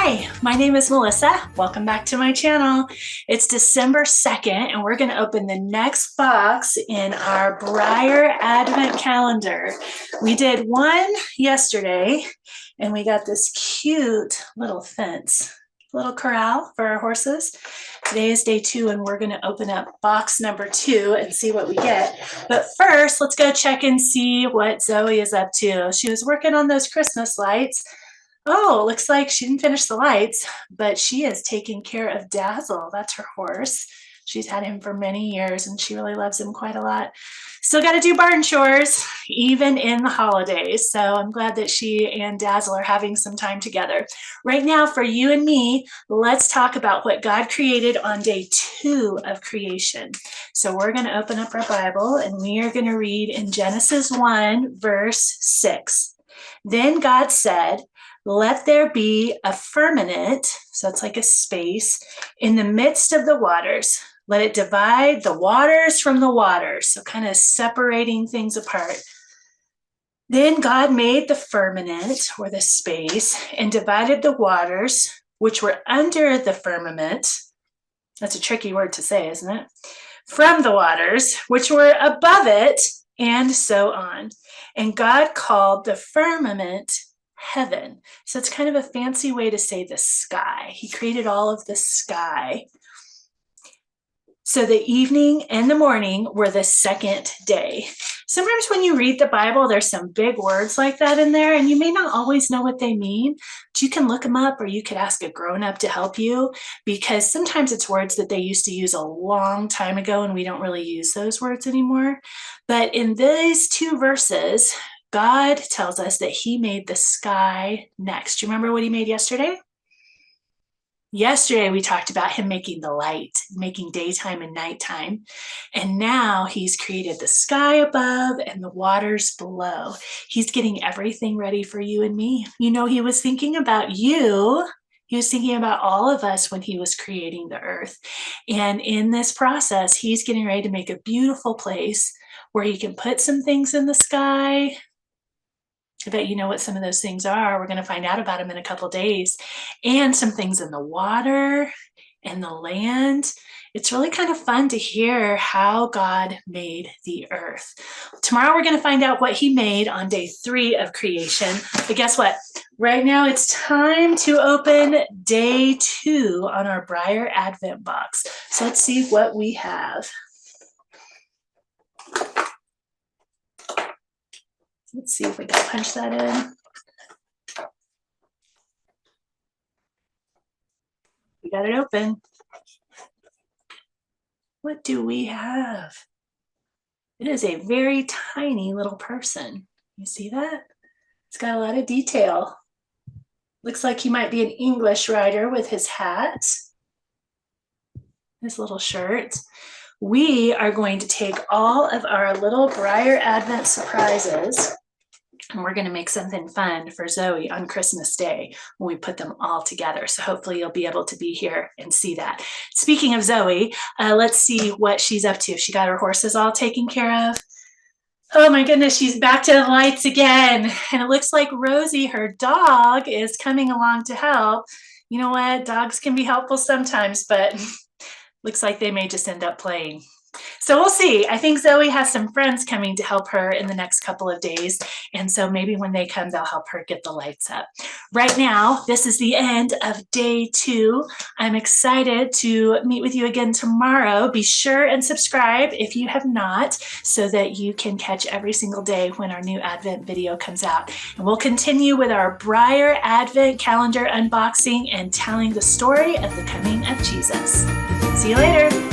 Hi, my name is Melissa. Welcome back to my channel. It's December 2nd, and we're going to open the next box in our Breyer Advent Calendar. We did one yesterday, and we got this cute little fence, little corral for our horses. Today is day 2, and we're going to open up box number 2 and see what we get. But first, let's go check and see what Zoe is up to. She was working on those Christmas lights. Oh, looks like she didn't finish the lights, but she is taking care of Dazzle. That's her horse. She's had him for many years, and she really loves him quite a lot. Still got to do barn chores, even in the holidays. So I'm glad that she and Dazzle are having some time together. Right now, for you and me, let's talk about what God created on day 2 of creation. So we're going to open up our Bible, and we are going to read in Genesis 1, verse 6. Then God said, "Let there be a firmament," so it's like a space, "in the midst of the waters. Let it divide the waters from the waters," so kind of separating things apart. Then God made the firmament, or the space, and divided the waters which were under the firmament. That's a tricky word to say, isn't it? From the waters which were above it, and so on. And God called the firmament heaven. So it's kind of a fancy way to say the sky. He created all of the sky. So the evening and the morning were the second day. Sometimes when you read the Bible, there's some big words like that in there, and you may not always know what they mean, but you can look them up, or you could ask a grown-up to help you, because sometimes it's words that they used to use a long time ago, and we don't really use those words anymore. But in these 2 verses, God tells us that he made the sky next. Do you remember what he made yesterday? Yesterday, we talked about him making the light, making daytime and nighttime. And now he's created the sky above and the waters below. He's getting everything ready for you and me. You know, he was thinking about you. He was thinking about all of us when he was creating the earth. And in this process, he's getting ready to make a beautiful place where he can put some things in the sky. I bet you know what some of those things are. We're going to find out about them in a couple days. And some things in the water and the land. It's really kind of fun to hear how God made the earth. Tomorrow we're going to find out what he made on day 3 of creation. But guess what? Right now it's time to open day 2 on our Breyer Advent box. So let's see what we have. Let's see if we can punch that in. We got it open. What do we have? It is a very tiny little person. You see that? It's got a lot of detail. Looks like he might be an English writer with his hat, his little shirt. We are going to take all of our little Breyer Advent surprises, and we're going to make something fun for Zoe on Christmas Day when we put them all together. So hopefully you'll be able to be here and see that. Speaking of Zoe, let's see what she's up to. She got her horses all taken care of. Oh my goodness, she's back to the lights again. And it looks like Rosie, her dog, is coming along to help. You know what? Dogs can be helpful sometimes, but looks like they may just end up playing. So we'll see. I think Zoe has some friends coming to help her in the next couple of days. And so maybe when they come, they'll help her get the lights up. Right now, this is the end of day 2. I'm excited to meet with you again tomorrow. Be sure and subscribe if you have not, so that you can catch every single day when our new Advent video comes out. And we'll continue with our Breyer Advent calendar unboxing and telling the story of the coming of Jesus. See you later.